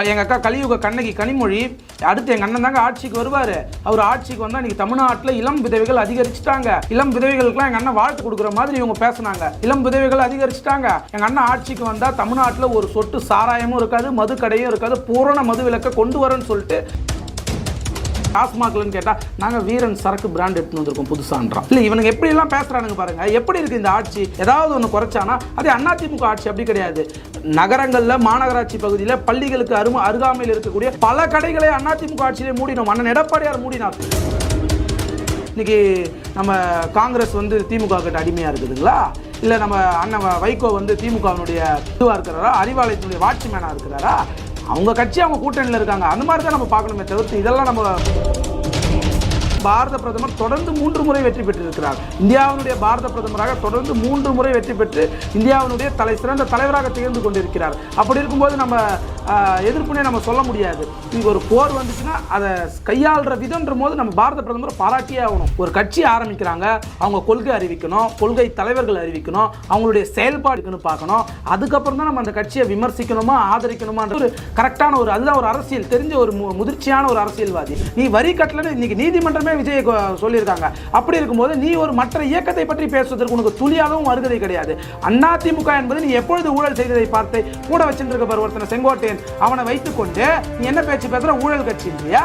எங்கள் அக்கா கலியுக கண்ணகி கனிமொழி அடுத்து எங்கள் அண்ணன் தாங்க ஆட்சிக்கு வருவார். அவர் ஆட்சிக்கு வந்தால் இன்றைக்கி தமிழ்நாட்டில் இளம் விதவைகள் அதிகரிச்சுட்டாங்க. இளம் விதவைகளுக்குலாம் எங்கள் அண்ணன் வாழ்த்து கொடுக்குற மாதிரி இவங்க பேசுனாங்க. இளம் விதவைகள் அதிகரிச்சுட்டாங்க. எங்கள் அண்ணன் ஆட்சிக்கு வந்தால் தமிழ்நாட்டில் ஒரு சொட்டு சாராயமும் இருக்காது, மது கடையும் இருக்காது, பூரண மது விலக்கை கொண்டு வரேன்னு சொல்லிட்டு டாஸ்மாக்லன்னு கேட்டால் நாங்கள் வீரன் சரக்கு பிராண்ட் எடுத்துன்னு வந்திருக்கோம் புதுசான்றான். இல்லை இவனுக்கு எப்படிலாம் பேசுகிறானுங்க பாருங்க. எப்படி இருக்குது இந்த ஆட்சி? ஏதாவது ஒன்று குறைச்சானா அதே அதிமுக ஆட்சி அப்படி கிடையாது. நகரங்களில் மாநகராட்சி பகுதியில் பள்ளிகளுக்கு அருகாமையில் இருக்கக்கூடிய பல கடைகளை அதிமுக ஆட்சியிலே மூடினோம். அண்ணன் எடப்பாடியார் மூடினார். இன்னைக்கு நம்ம காங்கிரஸ் வந்து திமுக கிட்ட அடிமையாக இருக்குதுங்களா? இல்லை நம்ம அண்ணன் வைகோ வந்து திமுகவினுடைய இதுவாக இருக்கிறாரா? அறிவாலயத்தினுடைய வாட்ச்மேனாக இருக்கிறாரா? அவங்க கட்சி அவங்க கூட்டணியில் இருக்காங்க. அந்த மாதிரி தான் நம்ம பார்க்கணுமே தவிர்த்து இதெல்லாம் நம்ம பாரத பிரதமர் தொடர்ந்து 3 முறை வெற்றி பெற்றிருக்கிறார். இந்தியாவினுடைய பாரத பிரதமராக தொடர்ந்து 3 முறை வெற்றி பெற்று இந்தியாவினுடைய சிறந்த தலைவராக திகழ்ந்து கொண்டிருக்கிறார். அப்படி இருக்கும்போது நம்ம எதிர்ப்புனே நம்ம சொல்ல முடியாது. இங்கே ஒரு போர் வந்துச்சுன்னா அதை கையாளுற விதன்ற போது நம்ம பாரத பிரதமரை பாராட்டியே ஆகணும். ஒரு கட்சி ஆரம்பிக்கிறாங்க, அவங்க கொள்கை அறிவிக்கணும், கொள்கை தலைவர்கள் அறிவிக்கணும், அவங்களுடைய செயல்பாடுக்குன்னு பார்க்கணும். அதுக்கப்புறம் தான் நம்ம அந்த கட்சியை விமர்சிக்கணுமா ஆதரிக்கணுமான்ற ஒரு கரெக்டான ஒரு அதுதான் ஒரு அரசியல் தெரிஞ்ச ஒரு முதிர்ச்சியான ஒரு அரசியல்வாதி. நீ வரி கட்டலன்னு இன்னைக்கு நீதிமன்றமே விஜய் சொல்லியிருக்காங்க. அப்படி இருக்கும்போது நீ ஒரு மற்ற இயக்கத்தை பற்றி பேசுவதற்கு உனக்கு துளியாகவும் வருகதை கிடையாது. அதிமுக என்பது நீ எப்பொழுது ஊழல் செய்ததை பார்த்து கூட வச்சுருக்க ஒருத்தனை செங்கோட்டையன் அவனை வைத்துக் கொண்டு நீ என்ன பேச்சு பேசுற? ஊழல் கட்சி இல்லையா?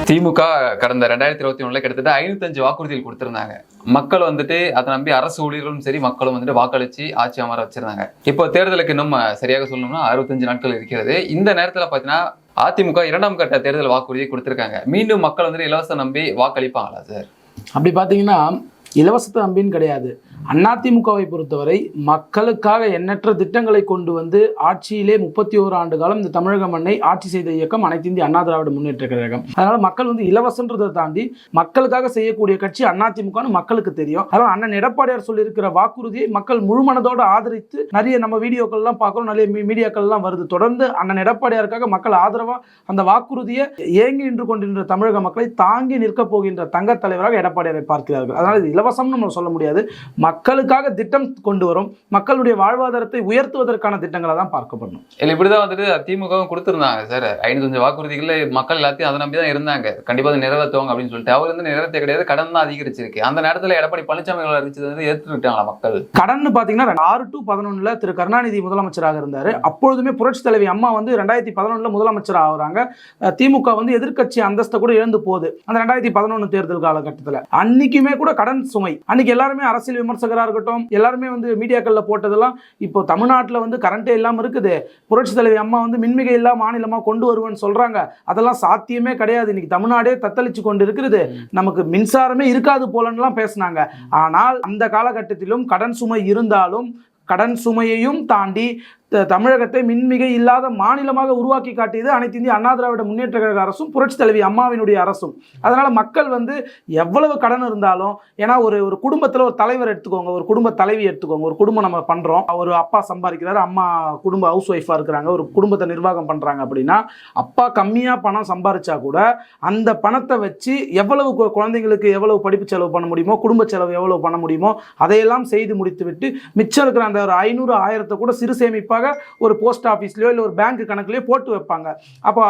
திமுக கடந்த 2021 கிட்டத்தட்ட 505 வாக்குறுதிகள் கொடுத்திருந்தாங்க. மக்கள் வந்துட்டு அதை நம்பி அரசு ஊழியர்களும் சரி மக்களும் வந்துட்டு வாக்களிச்சு ஆட்சி அமர வச்சிருந்தாங்க. இப்போ தேர்தலுக்கு இன்னும் சரியாக சொல்லணும்னா 65 நாட்கள் இருக்கிறது. இந்த நேரத்தில் பார்த்தீங்கன்னா அதிமுக 2ஆம் கட்ட தேர்தல் வாக்குறுதியை கொடுத்திருக்காங்க. மீண்டும் மக்கள் வந்துட்டு இலவசம் நம்பி வாக்களிப்பாங்களா சார்? அப்படி பார்த்தீங்கன்னா இலவசத்தை நம்பின்னு கிடையாது. அதிமுகவை பொறுத்தவரை மக்களுக்காக எண்ணற்ற திட்டங்களை கொண்டு வந்து ஆட்சியிலே 31 ஆண்டு காலம் இந்த தமிழக மண்ணை ஆட்சி செய்த இயக்கம் அனைத்து இந்திய அண்ணா திராவிட முன்னேற்ற கழகம். அதனால மக்கள் வந்து இலவசன்றதை தாண்டி மக்களுக்காக செய்யக்கூடிய கட்சி அதிமுகன்னு மக்களுக்கு தெரியும். அதனால அண்ணன் எடப்பாடியார் சொல்லியிருக்கிற வாக்குறுதியை மக்கள் முழுமனதோடு ஆதரித்து நிறைய நம்ம வீடியோக்கள்லாம் பார்க்குறோம், நிறைய மீடியாக்கள்லாம் வருது. தொடர்ந்து அண்ணன் எடப்பாடியாருக்காக மக்கள் ஆதரவா அந்த வாக்குறுதியை ஏங்கி நின்று கொண்டிருந்த தமிழக மக்களை தாங்கி நிற்கப் போகின்ற தங்க தலைவராக எடப்பாடியாரை பார்க்கிறார்கள். அதனால இது இலவசம்னு நம்ம சொல்ல முடியாது. மக்களுக்காக திட்டம் கொண்டு வரும், மக்களுடைய வாழ்வாதாரத்தை உயர்த்துவதற்கான திட்டங்களை தான் பார்க்கப்படணும். இல்லை இப்படிதான் வந்துட்டு திமுக கொடுத்துருந்தாங்க சார். 505 வாக்குறுதிகளை மக்கள் எல்லாத்தையும் அதை நம்பி தான் இருந்தாங்க. கண்டிப்பாக அதை நிறைவேற்றுவாங்க அப்படின்னு சொல்லிட்டு அவர் வந்து நிறைவேற்ற கிடையாது, கடன் தான் அதிகரிச்சிருக்கு. அந்த நேரத்தில் எடப்பாடி பழனிசாமி அறிவிச்சது வந்து ஏற்றுக்கிட்டாங்களா மக்கள்? கடன் பார்த்தீங்கன்னா 6 to 11 திரு கருணாநிதி முதலமைச்சராக இருந்தார். அப்பொழுதுமே புரட்சி தலைவி அம்மா வந்து 2011 முதலமைச்சர் ஆகுறாங்க. திமுக வந்து எதிர்கட்சி அந்தஸ்தை கூட இழந்து போகுது அந்த 2011 தேர்தல் காலகட்டத்தில். அன்னைக்குமே கூட கடன் சுமை, அன்னைக்கு எல்லாருமே அரசியல் விமர்சகராக இருக்கட்டும் எல்லாருமே வந்து மீடியாக்கள்ல போட்டதெல்லாம் இப்போ தமிழ்நாட்டில் வந்து கரண்டே இல்லாமல் இருக்குது, புரட்சி தலைவி அம்மா வந்து மின்மிகை இல்லா மாநிலமாக கொண்டு வருவேன்னு சொல்றாங்க. அதெல்லாம் சாத்தியமே கிடையாது. இன்னைக்கு தமிழ்நாடே தத்தளிச்சு கொண்டு இருக்கிறது, நமக்கு மின்சாரமே இருக்காது போலன்னுலாம் பேசினாங்க. ஆனால் அந்த காலகட்டத்திலும் கடன் சுமை இருந்தாலும் கடன் சுமையையும் தாண்டி தமிழகத்தை மின்மிகை இல்லாத மாநிலமாக உருவாக்கி காட்டியது அனைத்து இந்திய அண்ணா திராவிட முன்னேற்ற கழக அரசும் புரட்சி தலைவி அம்மாவினுடைய அரசும். அதனால மக்கள் வந்து எவ்வளவு கடன் இருந்தாலும், ஏன்னா ஒரு குடும்பத்தில் ஒரு தலைவர் எடுத்துக்கோங்க, ஒரு குடும்ப தலைவி எடுத்துக்கோங்க, ஒரு குடும்பம் நம்ம பண்றோம், ஒரு அப்பா சம்பாதிக்கிறாரு, அம்மா குடும்ப ஹவுஸ் ஒய்ஃபா இருக்கிறாங்க, ஒரு குடும்பத்தை நிர்வாகம் பண்றாங்க அப்படின்னா அப்பா கம்மியா பணம் சம்பாதிச்சா கூட அந்த பணத்தை வச்சு எவ்வளவு குழந்தைங்களுக்கு எவ்வளவு படிப்பு செலவு பண்ண முடியுமோ, குடும்ப செலவு எவ்வளவு பண்ண முடியுமோ அதையெல்லாம் செய்து முடித்து விட்டு மிச்சம் இருக்கிற அந்த ஒரு 500 1000 கூட சிறு சேமிப்பாக ஒரு போஸ்ட் ஆஃபீஸ்லயோ இல்லை ஒரு பேங்க் கணக்குலயோ போட்டு வைப்பாங்க. அப்போ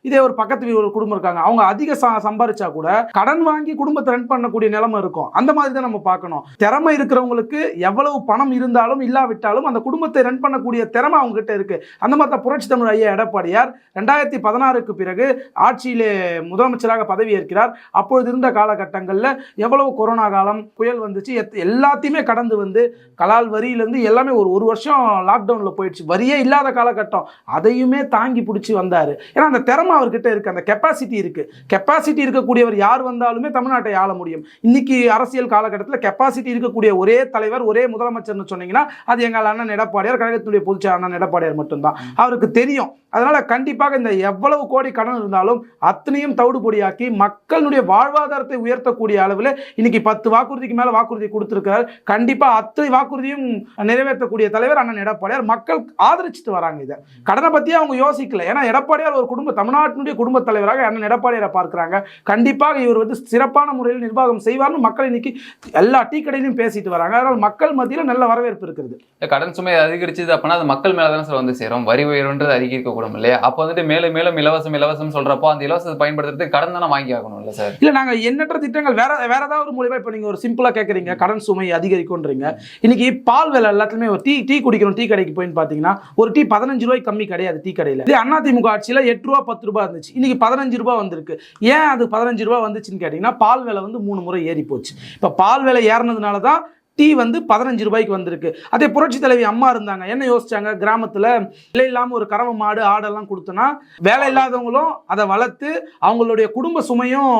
இதே ஒரு பக்கத்து ஒரு குடும்பம் இருக்காங்க, அவங்க அதிக சம்பாதிச்சா கூட கடன் வாங்கி குடும்பத்தை ரன் பண்ணக்கூடிய நிலைமை இருக்கும். அந்த மாதிரி தான் நம்ம பார்க்கணும். திறமை இருக்கிறவங்களுக்கு எவ்வளவு பணம் இருந்தாலும் இல்லாவிட்டாலும் அந்த குடும்பத்தை ரன் பண்ணக்கூடிய திறமை அவங்க கிட்ட இருக்கு. அந்த மாதிரி தான் புரட்சி தமிழ் ஐயா எடப்பாடியார் 2016க்கு பிறகு ஆட்சியிலே முதலமைச்சராக பதவி ஏற்கிறார். அப்பொழுது இருந்த காலகட்டங்களில் எவ்வளவு கொரோனா காலம், புயல் வந்துச்சு, எல்லாத்தையுமே கடந்து வந்து கலால் வரியிலிருந்து எல்லாமே ஒரு வருஷம் லாக்டவுன்ல போயிடுச்சு, வரியே இல்லாத காலகட்டம், அதையுமே தாங்கி பிடிச்சி வந்தார். ஏன்னா அந்த திறமை அவர்கிட்ட இருக்கு, அந்த கெப்பாசிட்டி இருக்கு. கெப்பாசிட்டி இருக்கக்கூடியவர் யார் வந்தாலுமே தமிழ்நாட்டை ஆள முடியும். இன்னைக்கு அரசியல் காலகட்டத்தில் கெப்பாசிட்டி இருக்கக்கூடிய ஒரே தலைவர் ஒரே முதலமைச்சர்னு சொன்னீங்கன்னா அது எங்கள் அண்ணன் எடப்பாடியார், கழகத்தினுடைய பொதுச்செயலாளர் அண்ணன் எடப்பாடியார் மட்டும்தான். அவருக்கு தெரியும் அதனால கண்டிப்பாக இந்த எவ்வளவு கோடி கடன் இருந்தாலும் அத்தனையும் தவிடு பொடியாக்கி மக்களுடைய வாழ்வாதாரத்தை உயர்த்தக்கூடிய அளவில் இன்னைக்கு 10 வாக்குறுதிக்கு மேல வாக்குறுதி கொடுத்திருக்காரு. கண்டிப்பா அத்தனை வாக்குறுதியும் நிறைவேற்றக்கூடிய தலைவர் அண்ணன் எடப்பாடியார். மக்கள் ஆதரிச்சுட்டு வராங்க. இதை கடனை பத்தி அவங்க யோசிக்கல. ஏன்னா எடப்பாடியார் ஒரு தமிழ்நாட்டினுடைய குடும்ப தலைவராக அண்ணன் எடப்பாடியாரை பார்க்கிறாங்க. கண்டிப்பாக இவர் வந்து சிறப்பான முறையில் நிர்வாகம் செய்வார்னு மக்கள் இன்னைக்கு எல்லா டீ கடையிலும் பேசிட்டு வராங்க. அதனால மக்கள் மத்தியில் நல்ல வரவேற்பு இருக்குது. கடன் சுமை அதிகரிச்சது அப்படின்னா அது மக்கள் மேலதானே சார் வந்து சேரும். வரி உயர்வுன்றது அதிகரிக்க கூடும் இல்லையா? அப்போ வந்துட்டு மேலும் மேலும் இலவசம் சொல்றப்போ அந்த இலவசத்தை பயன்படுத்துறதுக்கு கடன் தானே வாங்கி ஆகணும் இல்ல சார்? இல்ல, நாங்க எண்ணற்ற திட்டங்கள் வேற ஏதாவது ஒரு மூலியமா இப்ப நீங்க ஒரு சிம்பிளா கேக்குறீங்க கடன் சுமை அதிகரிக்கும்ன்றீங்க. இன்னைக்கு பால் விலை எல்லாத்துலயுமே ஒரு டீ குடிக்கணும், டீ கடைக்கு போயின்னு பாத்தீங்கன்னா ஒரு டீ 15 ரூபாய்க்கு கம்மி கிடையாது டீ கடையில. இது அதிமுக ஆட்சியில 8 ரூபா 10 ரூபாய் இருந்துச்சு. இன்னைக்கு 15 ரூபாய் வந்திருக்கு. ஏன் அது 15 ரூபாய் வந்துச்சுன்னு கேட்டீங்கன்னா பால் விலை வந்து 3 முறை ஏறி போச்சு. இப்ப பால் விலை ஏறினதுனாலதான் டீ வந்து 15 ரூபாய்க்கு வந்திருக்கு. அதே புரட்சி தலைவி அம்மா இருந்தாங்க, என்ன யோசிச்சாங்க? கிராமத்துல விலை இல்லாம ஒரு கறவை மாடு ஆடெல்லாம் கொடுத்தோன்னா வேலை இல்லாதவங்களும் அதை வளர்த்து அவங்களுடைய குடும்ப சுமையும்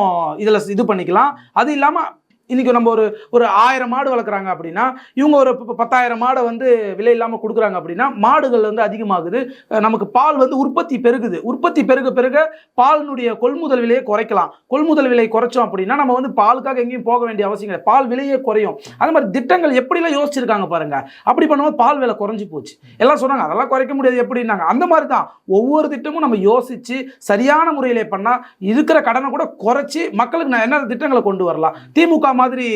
இதுல இது பண்ணிக்கலாம். அது இல்லாம இன்னைக்கு நம்ம ஒரு 1000 மாடு வளர்க்குறாங்க அப்படின்னா இவங்க ஒரு 10,000 மாடை வந்து விலை இல்லாமல் கொடுக்குறாங்க அப்படின்னா மாடுகள் வந்து அதிகமாகுது. நமக்கு பால் வந்து உற்பத்தி பெருகுது. உற்பத்தி பெருக பாலினுடைய கொள்முதல் விலையை குறைக்கலாம். கொள்முதல் விலை குறைச்சோம் அப்படின்னா நம்ம வந்து பாலுக்காக எங்கேயும் போக வேண்டிய அவசியம் கிடையாது. பால் விலையே குறையும். அது மாதிரி திட்டங்கள் எப்படிலாம் யோசிச்சிருக்காங்க பாருங்க. அப்படி பண்ணும்போது பால் விலை குறைஞ்சி போச்சு. எல்லாம் சொன்னாங்க அதெல்லாம் குறைக்க முடியாது எப்படின்னாங்க. அந்த மாதிரி தான் ஒவ்வொரு திட்டமும் நம்ம யோசிச்சு சரியான முறையிலே பண்ணா இருக்கிற கடனை கூட குறைச்சி மக்களுக்கு நான் என்ன திட்டங்களை கொண்டு வரலாம். திமுக மாதிரி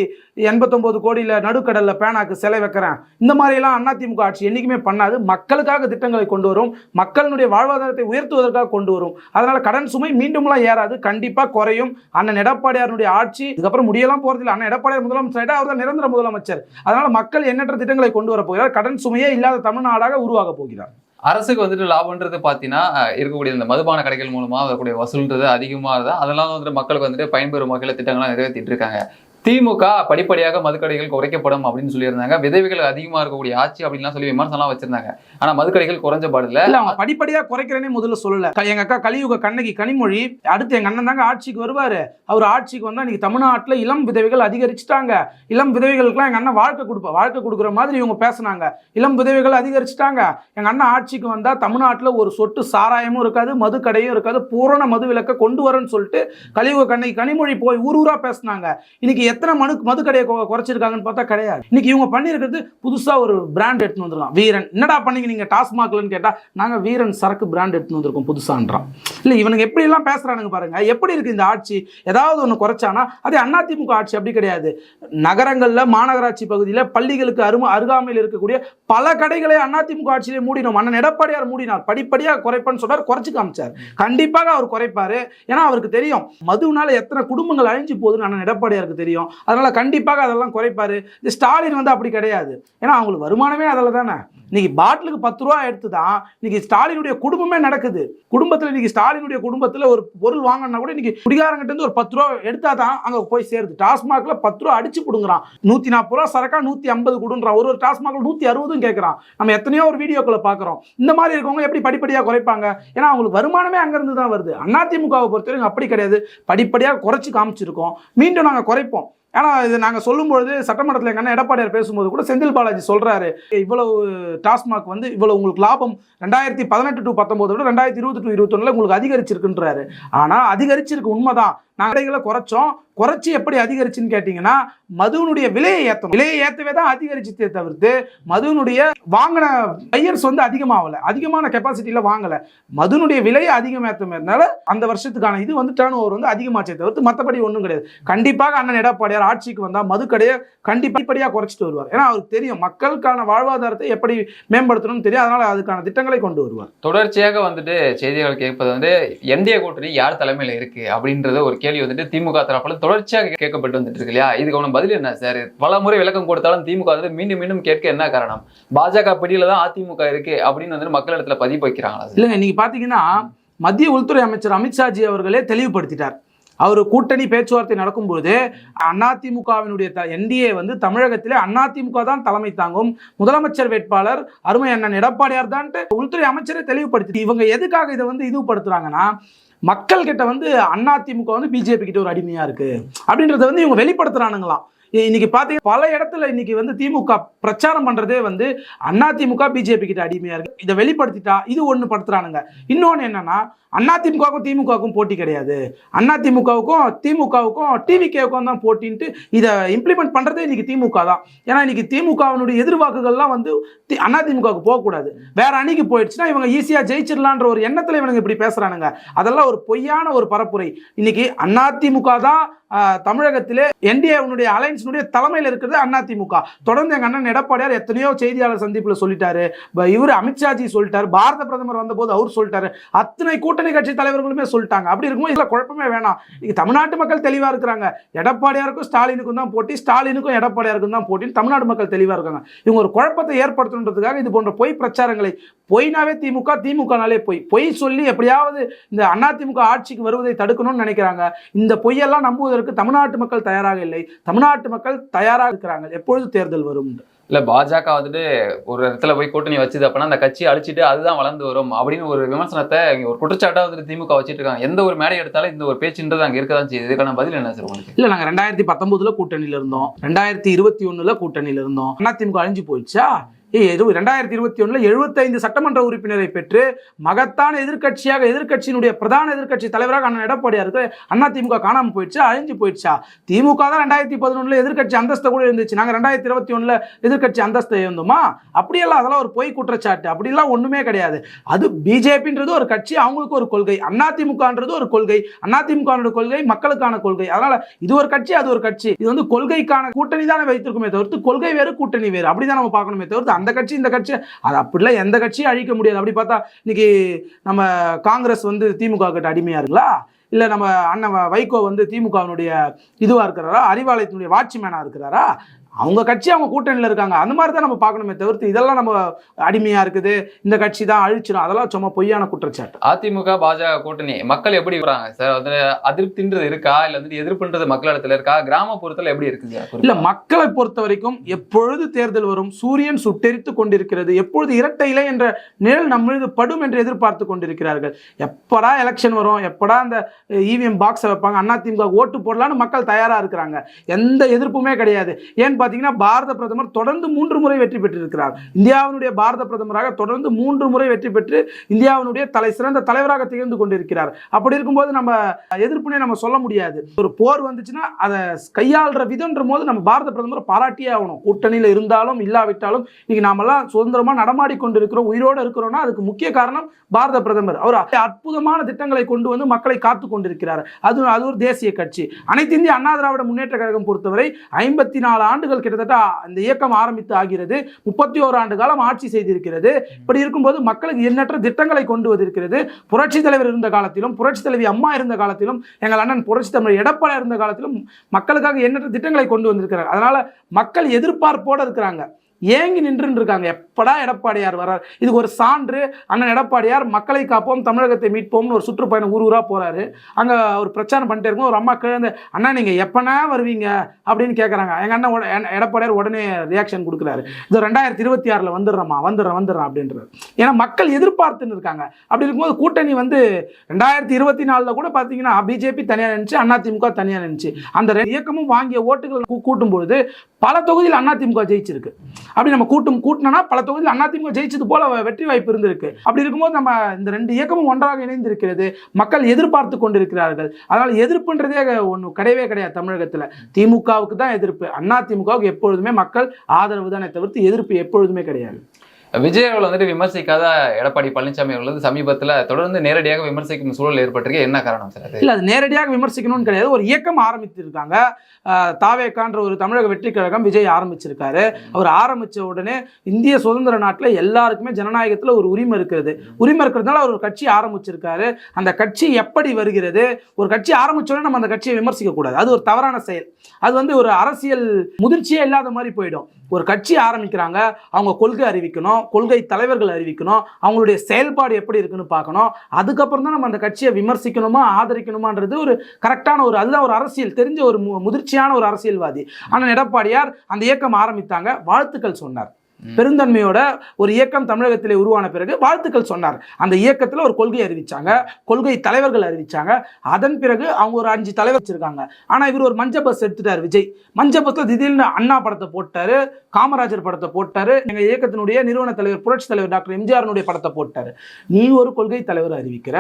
89 கோடியில நடுக்கடல்ல பேனாக்கு சிலை வைக்கிறேன் இந்த மாதிரி எல்லாம் அதிமுக ஆட்சி என்னைக்குமே பண்ணாது. மக்களுக்காக திட்டங்களை கொண்டு வரும், மக்களுடைய வாழ்வாதாரத்தை உயர்த்துவதற்காக கொண்டு வரும். அதனால கடன் சுமை மீண்டும்லாம் ஏறாது, கண்டிப்பா குறையும். அண்ணன் எடப்பாடியாருடைய ஆட்சி இதுக்கப்புறம் முடியலாம் போறதில்லை. அண்ணன் எடப்பாடியார் முதலமைச்சர் அவர் தான் நிரந்தர முதலமைச்சர். அதனால மக்கள் எண்ணற்ற திட்டங்களை கொண்டு வர போகிறார். கடன் சுமையே இல்லாத தமிழ்நாடாக உருவாக போகிறார். அரசுக்கு வந்துட்டு லாபம்ன்றது பார்த்தீங்கன்னா இருக்கக்கூடிய இந்த மதுபான கடைகள் மூலமா வரக்கூடிய வசூல்ன்றது அதிகமாக இருந்தால் அதெல்லாம் வந்துட்டு மக்களுக்கு வந்துட்டு பயன்பெறும் வகையில் திட்டங்கள்லாம் நிறைவேற்றிட்டு இருக்காங்க. திமுக படிப்படியாக மதுக்கடைகள் குறைக்கப்படும் அப்படின்னு சொல்லியிருந்தாங்க. விதவைகள் அதிகமாக இருக்கக்கூடிய ஆட்சி அப்படின்லாம் சொல்லி விமர்சனம்லாம் வச்சிருந்தாங்க. ஆனா மதுக்கடைகள் குறைஞ்ச பாடல படிப்படியாக குறைக்கிறேனே முதல்ல சொல்லல. எங்க அக்கா கலியுக கண்ணகி கனிமொழி அடுத்து எங்க அண்ணன் தாங்க ஆட்சிக்கு வருவாரு. அவர் ஆட்சிக்கு வந்தா இன்னைக்கு தமிழ்நாட்டில் இளம் விதவைகள் அதிகரிச்சுட்டாங்க. இளம் விதவைகளுக்குலாம் எங்க அண்ணன் வாழ்க்கை கொடுக்குற மாதிரி இவங்க பேசினாங்க. இளம் விதவைகள் அதிகரிச்சுட்டாங்க. எங்க அண்ணன் ஆட்சிக்கு வந்தா தமிழ்நாட்டில் ஒரு சொட்டு சாராயமும் இருக்காது, மது கடையும் இருக்காது, பூரண மது விலக்க கொண்டு வரேன்னு சொல்லிட்டு கலியுக கண்ணகி கனிமொழி போய் ஊரூரா பேசினாங்க. இன்னைக்கு எத்தனை மது கடையை குறைச்சிருக்காங்கன்னு பார்த்தா கிடையாது. இன்னைக்கு இவங்க பண்ணிருக்கிறது புதுசா ஒரு பிராண்ட் எடுத்து வந்திருக்கான். வீரன் என்னடா பண்ணீங்க நீங்க டாஸ்மாக்லன்னு கேட்டா நாங்க வீரன் சரக்கு பிராண்ட் எடுத்து வந்திருக்கோம் புதுசான்றான். இல்ல இவனுக்கு எப்படி எல்லாம் பேசுறானுங்க பாருங்க. எப்படி இருக்கு இந்த ஆட்சி? ஏதாவது ஒண்ணு குறைச்சானா அதே அதிமுக ஆட்சி அப்படி கிடையாது. நகரங்கள்ல மாநகராட்சி பகுதியில பள்ளிகளுக்கு அருகாமையில் இருக்கக்கூடிய பல கடைகளை அதிமுக ஆட்சியிலே மூடினோம். அண்ணன் எடப்பாடியார் மூடினார். படிப்படியாக குறைப்பன்னு சொன்னார், குறைச்சு காமிச்சார். கண்டிப்பாக அவர் குறைப்பாரு. ஏன்னா அவருக்கு தெரியும் மதுனால எத்தனை குடும்பங்கள் அழிஞ்சு போகுதுன்னு அண்ணன் எடப்பாடியாருக்கு தெரியும். அதனால கண்டிப்பாக அதெல்லாம் குறைப்பாரு. ஸ்டாலின் வந்து அப்படி கிடையாது. ஏன்னா அவங்களுக்கு வருமானமே அதில் தானே. இன்னைக்கு பாட்டிலுக்கு 10 ரூபா எடுத்து தான் இன்னைக்கு ஸ்டாலினுடைய குடும்பமே நடக்குது. குடும்பத்தில் இன்னைக்கு ஸ்டாலினுடைய குடும்பத்தில் ஒரு பொருள் வாங்கினா கூட இன்னைக்கு குடிகாரங்கிட்ட இருந்து ஒரு 10 ரூபா எடுத்தா தான் அங்கே போய் சேருது. டாஸ்மாக்ல 10 ரூபா அடிச்சு கொடுங்குறான். 140 ரூபா சரக்கா 150 கொடுன்றான். ஒரு டாஸ்மாக்ல 160 கேட்கறான். நம்ம எத்தனையோ ஒரு வீடியோக்களை பார்க்குறோம். இந்த மாதிரி இருக்கவங்க எப்படி படிப்படியாக குறைப்பாங்க? ஏன்னா அவங்களுக்கு வருமானமே அங்கிருந்து தான் வருது. அதிமுகவை பொறுத்தவரைக்கும் அப்படி கிடையாது. படிப்படியாக குறைச்சி காமிச்சிருக்கோம். மீண்டும் நாங்கள் குறைப்போம். ஏன்னா இது நாங்கள் சொல்லும்பொழுது சட்டமன்றத்தில் எங்கள் அண்ணன் எடப்பாடியார் பேசும்போது கூட செந்தில் பாலாஜி சொல்றாரு, இவ்வளவு டாஸ்மாக் வந்து இவ்வளவு உங்களுக்கு லாபம் 2018 to 19 விட 2020 to 21 உங்களுக்கு அதிகரிச்சிருக்குன்றாரு. ஆனால் அதிகரிச்சிருக்கு உண்மைதான். நாங்கள் கடைகளை குறைச்சி எப்படி அதிகரிச்சுன்னு கேட்டீங்கன்னா மதுனுடைய விலையை ஏற்றவே தான் அதிகரிச்சுட்டே தவிர்த்து மதுனுடைய வாங்கின பையர்ஸ் வந்து அதிகமாகல, அதிகமான கெப்பாசிட்டியில வாங்கல. மதுனுடைய விலையை அதிகமாத்தனால அந்த வருஷத்துக்கான இது வந்து டர்ன் ஓவர் வந்து அதிகமாச்சே தவிர்த்து மற்றபடி ஒன்றும் கிடையாது. கண்டிப்பாக அண்ணன் எடப்பாடியார் ஆட்சிக்கு வந்தா மது கடையை கண்டிப்படியாக குறைச்சிட்டு வருவார். ஏன்னா அவருக்கு தெரியும் மக்களுக்கான வாழ்வாதாரத்தை எப்படி மேம்படுத்தணும்னு தெரியும். அதனால அதுக்கான திட்டங்களை கொண்டு வருவார். தொடர்ச்சியாக வந்துட்டு செய்திகள் கேட்பது வந்து என்டிஏ கூட்டணி யார் தலைமையில இருக்கு அப்படின்றத ஒரு கேள்வி வந்துட்டு திமுக தரப்புல தொடர்ச்சியாக கேட்கப்பட்டு வந்துட்டு இருக்கு இல்லையா? இதுக்கு பதில் என்ன சார்? பல முறை விளக்கம் கொடுத்தாலும் திமுக வந்து மீண்டும் கேட்க என்ன காரணம்? பாஜக பிடியில தான் அதிமுக இருக்கு அப்படின்னு வந்து மக்கள் இடத்துல பதிவு வைக்கிறாங்களா? இல்லைங்க, நீங்க பாத்தீங்கன்னா மத்திய உள்துறை அமைச்சர் அமித்ஷாஜி அவர்களே தெளிவுபடுத்திட்டார். அவர் கூட்டணி பேச்சுவார்த்தை நடக்கும்போது அதிமுகவினுடைய என்டிஏ வந்து தமிழகத்திலே அதிமுக தான் தலைமை தாங்கும், முதலமைச்சர் வேட்பாளர் அருமை அண்ணன் எடப்பாடியார் தான் உள்துறை அமைச்சரை தெளிவுபடுத்தி இவங்க எதுக்காக இதை வந்து இதுபடுத்துறாங்கன்னா மக்கள் கிட்ட வந்து அதிமுக வந்து பிஜேபி கிட்ட ஒரு அடிமையா இருக்கு அப்படின்றத வந்து இவங்க வெளிப்படுத்துறானுங்களாம். இன்னைக்கு பாத்தீங்கன்னா பல இடத்துல இன்னைக்கு வந்து திமுக பிரச்சாரம் பண்றதே வந்து அதிமுக பிஜேபி கிட்ட அடிமையா இருக்கு. இதை வெளிப்படுத்திட்டா இது ஒண்ணு படுத்துறானுங்க. இன்னொன்னு என்னன்னா அதிமுகவுக்கும் திமுகவுக்கும் போட்டி கிடையாது, அதிமுகவுக்கும் திமுகவுக்கும் டிவிகேவுக்கும் தான் போட்டின்ட்டு இதை இம்ப்ளிமெண்ட் பண்றதே இன்னைக்கு திமுக தான். ஏன்னா இன்னைக்கு திமுகவினுடைய எதிர்வாக்குகள்லாம் வந்து அதிமுகவுக்கு போகக்கூடாது, வேற அணிக்கு போயிடுச்சுன்னா இவங்க ஈஸியா ஜெயிச்சிடலான்ற ஒரு எண்ணத்துல இவங்க இப்படி பேசுறானுங்க. அதெல்லாம் ஒரு பொய்யான ஒரு பரப்புரை. இன்னைக்கு அதிமுக தான் தமிழகத்திலே என்டிஏனுடைய அலைன்ஸினுடைய தலைமையில் இருக்கிறது அதிமுக. தொடர்ந்து எங்க அண்ணன் எடப்பாடியார் எத்தனையோ செய்தியாளர் சந்திப்புல சொல்லிட்டாரு, இவரு அமித்ஷாஜி சொல்லிட்டாரு, பாரத பிரதமர் வந்த போது அவர் சொல்லிட்டாரு, அத்தனை கூட்டணி கட்சி தலைவர்களுமே சொல்லிட்டாங்க. அப்படி இருக்கும்போது இதுல குழப்பமே வேணாம். இன்னைக்கு தமிழ்நாட்டு மக்கள் தெளிவா இருக்கிறாங்க. எடப்பாடியாருக்கும் ஸ்டாலினுக்கும் தான் போட்டி, ஸ்டாலினுக்கும் எடப்பாடியாருக்கும் தான் போட்டி. தமிழ்நாடு மக்கள் தெளிவா இருக்காங்க. இவங்க ஒரு குழப்பத்தை ஏற்படுத்தணுன்றதுக்காக இது போன்ற பொய் பிரச்சாரங்களை, பொய்னாவே திமுக, திமுகனாலே பொய் சொல்லி எப்படியாவது இந்த அதிமுக ஆட்சிக்கு வருவதை தடுக்கணும்னு நினைக்கிறாங்க. இந்த பொய்யெல்லாம் நம்புவதற்கு தமிழ்நாட்டு மக்கள் தயாராக இல்லை. தமிழ்நாட்டு மக்கள் தயாராக இருக்கிறாங்க. எப்பொழுது தேர்தல் வரும்? இல்ல பாஜக வந்துட்டு ஒரு இடத்துல போய் கூட்டணி வச்சுது அப்படின்னா அந்த கட்சியை அழிச்சிட்டு அதுதான் வளர்ந்து வரும் அப்படின்னு ஒரு விமர்சனத்தை ஒரு குற்றச்சாட்டா வந்துட்டு திமுக வச்சுட்டு இருக்காங்க. எந்த ஒரு மேடை எடுத்தாலும் இந்த ஒரு பேச்சுன்றது அங்க இருக்கதான் செய்யுது. இதுக்கான பதில் என்ன சார் உங்களுக்கு? இல்ல, நாங்க 2019 கூட்டணியில இருந்தோம், 2021 கூட்டணியில இருந்தோம். அதிமுக அழிஞ்சு போயிடுச்சா? 2021 75 சட்டமன்ற உறுப்பினரை பெற்று மகத்தான எதிர்கட்சியாக, எதிர்கட்சியினுடைய பிரதான எதிர்கட்சி தலைவராக அண்ணன் எடப்பாடியார் அதிமுக காணாம போயிடுச்சா, அழிஞ்சு போயிடுச்சா? திமுக தான் 2011 எதிர்கட்சி அந்தஸ்தை கூட இருந்துச்சு. நாங்க 2021 எதிர்கட்சி அந்தஸ்தை இருந்தோமா? அப்படியெல்லாம் அதெல்லாம் ஒரு பொய் குற்றச்சாட்டு. அப்படிலாம் ஒண்ணுமே கிடையாது. அது பிஜேபின்றது ஒரு கட்சி, அவங்களுக்கு ஒரு கொள்கை. அதிமுகன்றது ஒரு கொள்கை, அதிமுக கொள்கை மக்களுக்கான கொள்கை. அதனால இது ஒரு கட்சி, அது ஒரு கட்சி. இது வந்து கொள்கைக்கான கூட்டணி தானே வைத்திருக்குமே தவிர்த்து கொள்கை வேறு கூட்டணி வேறு அப்படிதான் நம்ம பார்க்கணுமே தவிர்த்து அந்த கட்சி இந்த கட்சி அது அப்படிலாம் எந்த கட்சியும் அழிக்க முடியாது. அப்படி பார்த்தா இன்னைக்கு நம்ம காங்கிரஸ் வந்து திமுக கிட்ட அடிமையா இருக்குங்களா? இல்ல நம்ம அண்ணன் வைகோ வந்து திமுகவினுடைய இதுவா இருக்கிறாரா, அறிவாலயத்தினுடைய வாட்ச்மேனா இருக்கிறாரா? அவங்க கட்சி அவங்க கூட்டணியில் இருக்காங்க. அந்த மாதிரி தான் நம்ம பார்க்கணுமே தவிர்த்து இதெல்லாம் நம்ம அடிமையா இருக்குது, இந்த கட்சி தான் அழிச்சிடும், அதெல்லாம் சும்மா பொய்யான குற்றச்சாட்டு. அதிமுக பாஜக கூட்டணி மக்கள் எப்படி வராங்க சார்? அதுல அதிருப்தின்றது இருக்கா, இல்ல வந்து எதிர்ப்புன்றது மக்களிடத்துல இருக்கா? கிராமப்புறத்துல எப்படி இருக்குது? இல்ல, மக்களை பொறுத்த வரைக்கும் எப்பொழுது தேர்தல் வரும், சூரியன் சுட்டெரித்து கொண்டிருக்கிறது, எப்பொழுது இரட்டை இலை என்ற நிழல் நம்ம மீது படும் என்று எதிர்பார்த்து கொண்டிருக்கிறார்கள். எப்படா எலெக்ஷன் வரும், எப்படா அந்த இவிஎம் பாக்ஸை வைப்பாங்க, அதிமுக ஓட்டு போடலான்னு மக்கள் தயாரா இருக்கிறாங்க. எந்த எதிர்ப்புமே கிடையாது. ஏன் பாத்தீங்கன்னா பாரத பிரதமர் தொடர்ந்து 3 முறை வெற்றி பெற்றிருக்கிறார். இந்தியாவினுடைய பாரத பிரதமராக தொடர்ந்து 3 முறை வெற்றி பெற்று இந்தியாவினுடைய தலை சிறந்த தலைவராக திகழ்ந்து கொண்டிருக்கிறார். அப்படி இருக்கும்போது நம்ம எதிர்ப்புனே நம்ம சொல்ல முடியாது. ஒரு போர் வந்துச்சுன்னா அதை கையாளுற விதம்ன்ற போது நம்ம பாரத பிரதமரை பாராட்டியே ஆகணும். கூட்டணியில இருந்தாலும் இல்லாவிட்டாலும் இன்னைக்கு நாமெல்லாம் சுதந்திரமா நடமாடி கொண்டு இருக்கிறோம், உயிரோடு இருக்கிறோம்னா அதுக்கு முக்கிய காரணம் பாரத பிரதமர். அவர் அற்புதமான திட்டங்களை கொண்டு வந்து மக்களை காத்து கொண்டிருக்கிறார். அது ஒரு தேசிய கட்சி. அனைத்து இந்திய அண்ணா திராவிட முன்னேற்ற கழகம் பொறுத்தவரை 54 ஆண்டுகள் கிட்டத்தட்ட இந்த இயக்கம் ஆரம்பித்து ஆகிறது. 31 ஆண்டு காலம் ஆட்சி செய்திருக்கிறது. இப்படி இருக்கும்போது மக்களுக்கு எண்ணற்ற திட்டங்களை கொண்டு வந்திருக்கிறது. புரட்சி தலைவர் இருந்த காலத்திலும், புரட்சி தலைவி அம்மா இருந்த காலத்திலும், எங்கள் அண்ணன் புரட்சி தலைவர் எடப்பாடி இருந்த காலத்திலும் மக்களுக்காக எண்ணற்ற திட்டங்களை கொண்டு வந்திருக்கிறார். அதனால மக்கள் எதிர்பார்ப்போடு இருக்கிறாங்க, ஏங்கி நின்று இருக்காங்க, எப்படா எடப்பாடியார் வர்றார். இதுக்கு ஒரு சான்று அண்ணன் எடப்பாடியார் மக்களை காப்போம் தமிழகத்தை மீட்போம்னு ஒரு சுற்றுப்பயணம் ஊரா போறாரு. அங்க ஒரு பிரச்சாரம் பண்ணிட்டே இருக்கும். ஒரு அம்மா கிழந்து, அண்ணா நீங்க எப்பனா வருவீங்க அப்படின்னு கேட்கறாங்க. எங்க அண்ணன் எடப்பாடியார் உடனே ரியாக்ஷன் கொடுக்குறாரு, இது 2026 வந்துடுறேன் அப்படின்றாரு. ஏன்னா மக்கள் எதிர்பார்த்துன்னு இருக்காங்க. அப்படி இருக்கும்போது கூட்டணி வந்து 2024 கூட பாத்தீங்கன்னா பிஜேபி தனியா நினைச்சு, அதிமுக தனியா நினைச்சு, அந்த இயக்கமும் வாங்கிய ஓட்டுகள் கூட்டும் பொழுது பல தொகுதியில் அதிமுக ஜெயிச்சிருக்கு. அப்படி நம்ம கூட்டினா பல தொகுதியில் அதிமுக ஜெயிச்சது போல வெற்றி வாய்ப்பு இருந்திருக்கு. அப்படி இருக்கும்போது நம்ம இந்த 2 இயக்கமும் ஒன்றாக இணைந்திருக்கிறது, மக்கள் எதிர்பார்த்து கொண்டிருக்கிறார்கள். அதனால எதிர்ப்புன்றதே ஒண்ணு கிடையவே கிடையாது. தமிழகத்துல திமுகவுக்கு தான் எதிர்ப்பு, அதிமுகவுக்கு எப்பொழுதுமே மக்கள் ஆதரவு தானே தவிர்த்து எதிர்ப்பு எப்பொழுதுமே கிடையாது. விஜய் அவர்கள் வந்துட்டு விமர்சிக்காத எடப்பாடி பழனிசாமி அவர்கள் வந்து சமீபத்தில் தொடர்ந்து நேரடியாக விமர்சிக்கும் சூழல் ஏற்பட்டிருக்கு. என்ன காரணம் சார்? இல்ல, அது நேரடியாக விமர்சிக்கணும்னு கிடையாது. ஒரு இயக்கம் ஆரம்பித்திருக்காங்க. தாவேக்கான்ற ஒரு தமிழக வெற்றி கழகம் விஜய் ஆரம்பிச்சிருக்காரு. அவர் ஆரம்பிச்ச உடனே இந்திய சுதந்திர நாட்டில் எல்லாருக்குமே ஜனநாயகத்துல ஒரு உரிமை இருக்கிறதுனால அவர் ஒரு கட்சி ஆரம்பிச்சிருக்காரு. அந்த கட்சி எப்படி வருகிறது, ஒரு கட்சி ஆரம்பிச்ச உடனே நம்ம அந்த கட்சியை விமர்சிக்க கூடாது. அது ஒரு தவறான செயல். அது வந்து ஒரு அரசியல் முதிர்ச்சியே இல்லாத மாதிரி போயிடும். ஒரு கட்சி ஆரம்பிக்கிறாங்க, அவங்க கொள்கை அறிவிக்கணும், கொள்கை தலைவர்கள் அறிவிக்கணும், அவங்களுடைய செயல்பாடு எப்படி இருக்குன்னு பார்க்கணும். அதுக்கப்புறம் தான் நம்ம அந்த கட்சியை விமர்சிக்கணுமா ஆதரிக்கணுமான்றது ஒரு கரெக்டான அதுதான் ஒரு அரசியல் தெரிஞ்ச ஒரு முதிர்ச்சியான ஒரு அரசியல்வாதி. ஆனால் எடப்பாடியார் அந்த இயக்கம் ஆரம்பித்தாங்க, வாழ்த்துக்கள் சொன்னார். பெருந்தன்மையோட ஒரு இயக்கம் தமிழகத்திலே உருவான பிறகு வாழ்த்துக்கள் சொன்னார். அந்த இயக்கத்தில் ஒரு கொள்கை அறிவிச்சாங்க, கொள்கை தலைவர்கள் அறிவிச்சாங்க. அதன் பிறகு அவங்க ஒரு 5 தலைவர் வச்சிருக்காங்க. ஆனா இவர் ஒரு மஞ்சள் பஸ் எடுத்துட்டார் விஜய். மஞ்சள் பஸ்ல திடீர்னு அண்ணா படத்தை போட்டாரு, காமராஜர் படத்தை போட்டாரு, எங்க இயக்கத்தினுடைய நிறுவன தலைவர் புரட்சி தலைவர் டாக்டர் எம்ஜிஆர் படத்தை போட்டாரு. நீ ஒரு கொள்கை தலைவர் அறிவிக்கிற,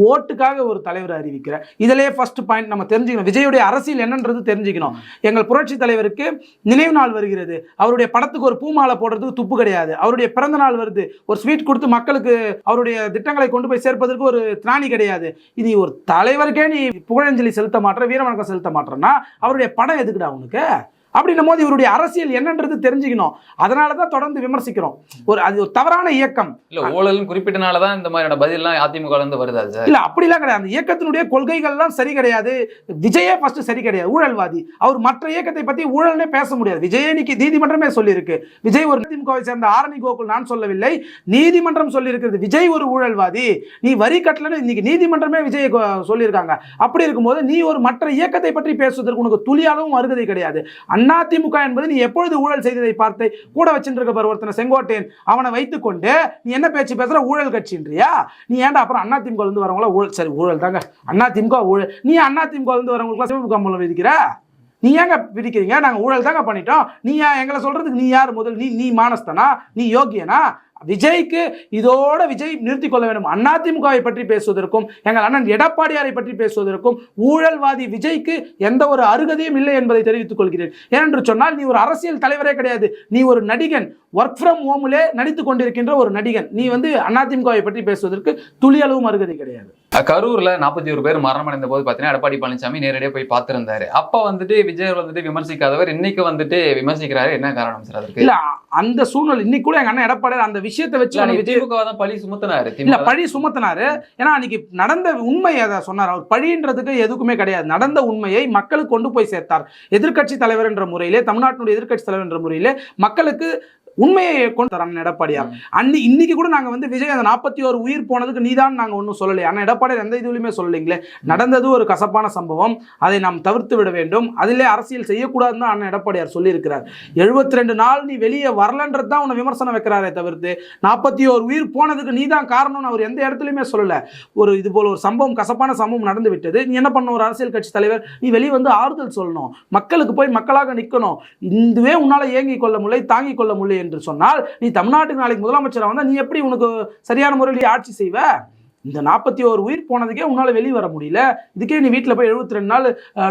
ஓட்டுக்காக ஒரு தலைவர் அறிவிக்கிற. இதிலேயே ஃபர்ஸ்ட் பாயிண்ட் நம்ம தெரிஞ்சுக்கணும், விஜயுடைய அரசியல் என்னன்றது தெரிஞ்சுக்கணும். எங்கள் புரட்சி தலைவருக்கு நினைவு நாள் வருகிறது, அவருடைய படத்துக்கு ஒரு பூமாலை போடுறது துப்பு கிடையாது. அவருடைய பிறந்த நாள் வருது, ஒரு ஸ்வீட் கொடுத்து மக்களுக்கு அவருடைய திட்டங்களை கொண்டு போய் சேர்ப்பதற்கு ஒரு திராணி கிடையாது. இது ஒரு தலைவருக்கே நீ புகழஞ்சலி செலுத்த மாட்டற, வீரவணக்கம் செலுத்த மாட்டறனா அவருடைய படம் எதுக்குடா உனக்கு? அப்படின்னும் போது இவருடைய அரசியல் என்னன்றது தெரிஞ்சுக்கணும். அதனாலதான் தொடர்ந்து விமர்சிக்கிறோம். அது ஒரு தவறான இயக்கம். இல்ல ஊழல் குறிப்பிட்டனாலதான் இந்த மாதிரியான பதிலாம் அதிமுக இருந்து வருது. இல்ல அப்படிலாம் கிடையாது. அந்த இயக்கத்தினுடைய கொள்கைகள்லாம் சரி கிடையாது. விஜயே ஃபர்ஸ்ட் சரி கிடையாது, ஊழல்வாதி. அவர் மற்ற இயக்கத்தை பத்தி ஊழல்னே பேச முடியாது. விஜய் இன்னைக்கு நீதிமன்றமே சொல்லியிருக்கு. விஜய் ஒரு அதிமுகவை சேர்ந்த ஆரணி கோகுல் நான் சொல்லவில்லை, நீதிமன்றம் சொல்லி இருக்கிறது விஜய் ஒரு ஊழல்வாதி, நீ வரி கட்டலன்னு இன்னைக்கு நீதிமன்றமே விஜய் சொல்லியிருக்காங்க. அப்படி இருக்கும்போது நீ ஒரு மற்ற இயக்கத்தை பற்றி பேசுவதற்கு உனக்கு துளியாலும் அருகதை கிடையாது. அதிமுக என்பது நீ எப்பொழுது ஊழல் செய்ததை பார்த்து கூட வச்சிருக்க பாரு ஒருத்தனை செங்கோட்டையன், அவனை வைத்துக்கொண்டு நீ என்ன பேச்சு பேசுற, ஊழல் கட்சின்றியா? நீ ஏன்டா அப்புறம் அதிமுக இருந்து வரவங்களா ஊழல், சரி ஊழல் தாங்க அதிமுக ஊழல், நீ அதிமுக இருந்து வரவங்களுக்கு சிவப்பு கம்பளம் விதிக்கிற, நீ ஏங்க பிடிக்கிறீங்க? நாங்க ஊழல் தாங்க பண்ணிட்டோம், நீ எங்களை சொல்றதுக்கு நீ யார் முதல்? நீ மானஸ்தனா? நீ யோகியனா? விஜய்க்கு இதோட விஜய் நிறுத்திக் கொள்ள வேண்டும். அதிமுகவை பற்றி பேசுவதற்கும் எங்கள் அண்ணன் எடப்பாடியாரை பற்றி பேசுவதற்கும் ஊழல்வாதி விஜய்க்கு எந்த ஒரு அருகதையும் இல்லை என்பதை தெரிவித்துக் கொள்கிறேன். ஏனென்று சொன்னால் நீ ஒரு அரசியல் தலைவரே கிடையாது, நீ ஒரு நடிகன், ஒர்க் ஃப்ரம் ஹோமிலே நடித்துக் கொண்டிருக்கின்ற ஒரு நடிகன். நீ அதிமுகவை பற்றி பேசுவதற்கு துளி அளவும் அருகதை கிடையாது. கரூர்ல 41 பேர் மரணம் அடைந்த போது பாத்தீங்கன்னா எடப்பாடி பழனிசாமி நேரடியாக போய் பார்த்திருந்தாரு. அப்ப விஜய் விமர்சிக்காதவர் இன்னைக்கு விமர்சிக்கிறாரு. என்ன காரணம் சார் அதுக்கு? இல்ல அந்த சூழ்நிலை இன்னைக்கு கூட எங்க அண்ணன் எடப்பாடியார் அந்த விஷயத்தை வச்சு திமுக தான் பழி சுமத்தினாரு. இல்ல பழி சுமத்தினாரு. ஏன்னா அன்னைக்கு நடந்த உண்மையை அதை சொன்னார். அவர் பழின்றதுக்கு எதுக்குமே கிடையாது. நடந்த உண்மையை மக்களுக்கு கொண்டு போய் சேர்த்தார். எதிர்க்கட்சி தலைவர் என்ற முறையிலே, தமிழ்நாட்டினுடைய எதிர்க்கட்சி தலைவர் என்ற முறையிலே மக்களுக்கு உண்மையை கொண்டு தராங்க எடப்பாடியார். இன்னைக்கு கூட நாங்க விஜய் அந்த 41 உயிர் போனதுக்கு நீதான் நாங்க ஒன்றும் சொல்லலையே. ஆனால் எடப்பாடியார் எந்த இதுலையுமே சொல்லலைங்களே. நடந்தது ஒரு கசப்பான சம்பவம், அதை நாம் தவிர்த்து விட வேண்டும், அதிலே அரசியல் செய்யக்கூடாதுன்னு தான் அண்ணன் எடப்பாடியார் சொல்லியிருக்கிறார். 72 நாள் நீ வெளியே வரலன்றது தான் உன்னை விமர்சனம் வைக்கிறாரே தவிர்த்து 41 உயிர் போனதுக்கு நீதான் காரணம்னு அவர் எந்த இடத்துலையுமே சொல்லலை. இது போல ஒரு சம்பவம், கசப்பான சம்பவம் நடந்து விட்டது, நீ என்ன பண்ண? ஒரு அரசியல் கட்சி தலைவர் நீ வெளியே ஆறுதல் சொல்லணும், மக்களுக்கு போய் மக்களாக நிற்கணும். இதுவே உன்னால ஏங்கிக் கொள்ள முடியல, தாங்கிக் கொள்ள முடியல என்று சொன்னால் நீ தமிழ்நாட்டுக்கு நாளைக்கு முதலமைச்சராக வந்தா நீ எப்படி உனக்கு சரியான முறையில் ஆட்சி செய்வ? இந்த 41 உயிர் போனதுக்கே உன்னால வெளியே வர முடியல. இதுக்கே நீ வீட்டில் போய் 72 நாள்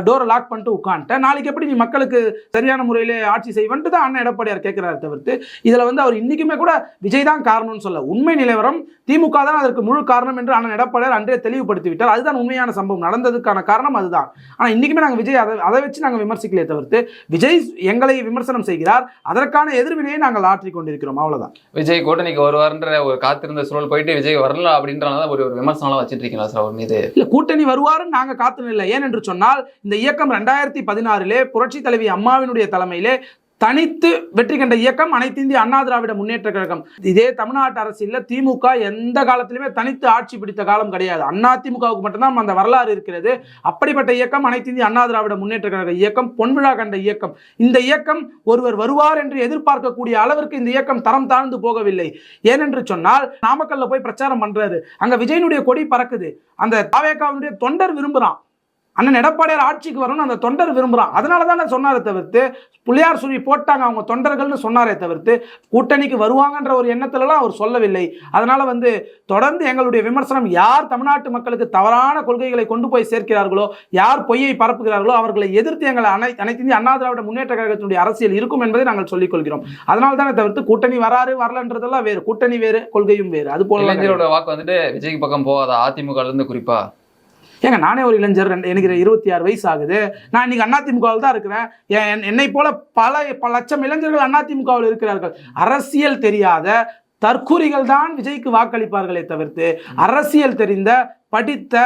டோரை லாக் பண்ணிட்டு உட்காந்துட்ட. நாளைக்கு எப்படி நீ மக்களுக்கு சரியான முறையிலே ஆட்சி செய்வன்ட்டு தான் அண்ணன் எடப்பாடியார் கேட்கிறாரு தவிர்த்து இதுல அவர் இன்னைக்குமே கூட விஜய் தான் காரணம்னு சொல்ல. உண்மை நிலவரம் திமுக தான் அதற்கு முழு காரணம் என்று அண்ணன் எடப்பாடியார் அன்றே தெளிவுபடுத்தி விட்டார். அதுதான் உண்மையான சம்பவம், நடந்ததுக்கான காரணம் அதுதான். ஆனா இன்னைக்குமே நாங்கள் விஜய் அதை வச்சு நாங்கள் விமர்சிக்கலையே தவிர்த்து விஜய் எங்களை விமர்சனம் செய்கிறார், அதற்கான எதிர்வினையை நாங்கள் ஆற்றிக் கொண்டிருக்கிறோம். அவ்வளவுதான். விஜய் கூட்டணிக்கு வருவார்ன்ற ஒரு காத்திருந்த சூழல் போயிட்டு விஜய் வரல அப்படின்றனால ஒரு விமர்சனம் வச்சிட்டு இருக்கீங்களா சார் அவர் மீது? இல்ல கூட்டணி வருவாருன்னு நாங்க காத்து இல்லை. ஏனென்று சொன்னால் இந்த இயக்கம் 2016 புரட்சி தலைவி அம்மாவினுடைய தலைமையிலே தனித்து வெற்றி கண்ட இயக்கம் அனைத்து இந்திய அண்ணா திராவிட முன்னேற்ற கழகம். இதே தமிழ்நாட்டு அரசியல் திமுக எந்த காலத்திலுமே தனித்து ஆட்சி பிடித்த காலம் கிடையாது. அதிமுகவுக்கு மட்டும்தான் அந்த வரலாறு இருக்கிறது. அப்படிப்பட்ட இயக்கம் அனைத்து இந்திய அண்ணா திராவிட முன்னேற்ற கழக இயக்கம், பொன்விழா கண்ட இயக்கம். இந்த இயக்கம் ஒருவர் வருவார் என்று எதிர்பார்க்கக்கூடிய அளவிற்கு இந்த இயக்கம் தரம் தாழ்ந்து போகவில்லை. ஏனென்று சொன்னால் நாமக்கல்ல போய் பிரச்சாரம் பண்றாரு, அங்க விஜயனுடைய கொடி பறக்குது, அந்த தாவேகாவினுடைய தொண்டர் விரும்புறான். அண்ணன் எடப்பாடியார் ஆட்சிக்கு வரணும்னு அந்த தொண்டர் விரும்புகிறான். அதனால தான் சொன்னாரே தவிர்த்து புள்ளியார் சொல்லி போட்டாங்க அவங்க தொண்டர்கள்னு சொன்னாரே தவிர்த்து கூட்டணிக்கு வருவாங்கன்ற ஒரு எண்ணத்துலலாம் அவர் சொல்லவில்லை. அதனால தொடர்ந்து எங்களுடைய விமர்சனம், யார் தமிழ்நாட்டு மக்களுக்கு தவறான கொள்கைகளை கொண்டு போய் சேர்க்கிறார்களோ, யார் பொய்யை பரப்புகிறார்களோ அவர்களை எதிர்த்து எங்கள் அனைத்து இந்திய அண்ணா திராவிட முன்னேற்ற கழகத்தினுடைய அரசியல் இருக்கும் என்பதை நாங்கள் சொல்லிக் கொள்கிறோம். அதனால தானே தவிர்த்து கூட்டணி வராரு வரலன்றதெல்லாம் வேறு, கூட்டணி வேறு, கொள்கையும் வேறு. அது போல இளைஞரோட வாக்கு விஜய்க்கு பக்கம் போகாத அதிமுக இருந்து குறிப்பா ஏங்க நானே ஒரு இளைஞர், எனக்கு 26 வயசு ஆகுது. நான் இன்னைக்கு அதிமுகவில் தான் இருக்கிறேன். என்னை போல பல லட்சம் இளைஞர்கள் அதிமுகவில் இருக்கிறார்கள். அரசியல் தெரியாத தற்கூரிகள் தான் விஜய்க்கு வாக்களிப்பார்களே தவிர்த்து அரசியல் தெரிந்த படித்த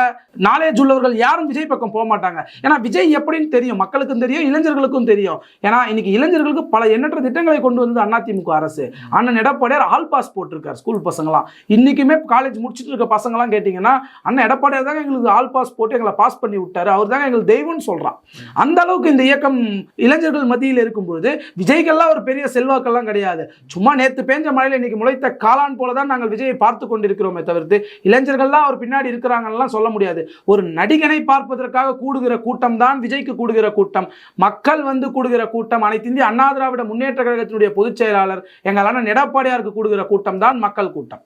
நாலேஜ் உள்ளவர்கள் யாரும் விஜய் பக்கம் போக மாட்டாங்க. ஏன்னா விஜய் எப்படின்னு தெரியும், மக்களுக்கும் தெரியும், இளைஞர்களுக்கும் தெரியும். ஏன்னா இன்னைக்கு இளைஞர்களுக்கு பல எண்ணற்ற திட்டங்களை கொண்டு வந்தது அதிமுக அரசு. அண்ணன் எடப்பாடியார் ஆல் பாஸ் போட்டிருக்காரு ஸ்கூல் பசங்களாம். இன்னைக்குமே காலேஜ் முடிச்சுட்டு இருக்க பசங்களாம் கேட்டீங்கன்னா அண்ணன் எடப்பாடியார் தாங்க எங்களுக்கு ஆல் பாஸ் போட்டு எங்களை பாஸ் பண்ணி விட்டாரு, அவர் தாங்க எங்களுக்கு தெய்வம்னு சொல்றான். அந்த அளவுக்கு இந்த இயக்கம் இளைஞர்கள் மத்தியில் இருக்கும்பொழுது விஜய்க்கெல்லாம் ஒரு பெரிய செல்வாக்கெல்லாம் கிடையாது. சும்மா நேத்து பேஞ்ச மழையில இன்னைக்கு முளைத்த காளான் போலதான் நாங்கள் விஜயை பார்த்து கொண்டிருக்கிறோமே தவிர்த்து இளைஞர்கள்லாம் அவர் பின்னாடி இருக்கிறாங்கலாம் சொல்ல முடியாது. ஒரு நடிகனை பார்ப்பதற்காக கூடுகிற கூட்டம் தான் விஜய்க்கு கூடுகிற கூட்டம், மக்கள் வந்து கூடுகிற கூட்டம், அனைத்து இந்திய அண்ணா திராவிட முன்னேற்ற கழகத்தினுடைய பொதுச் செயலாளர் எங்கள் அண்ணன் எடப்பாடியாருக்கு கூடுகிற கூட்டம் தான் மக்கள் கூட்டம்.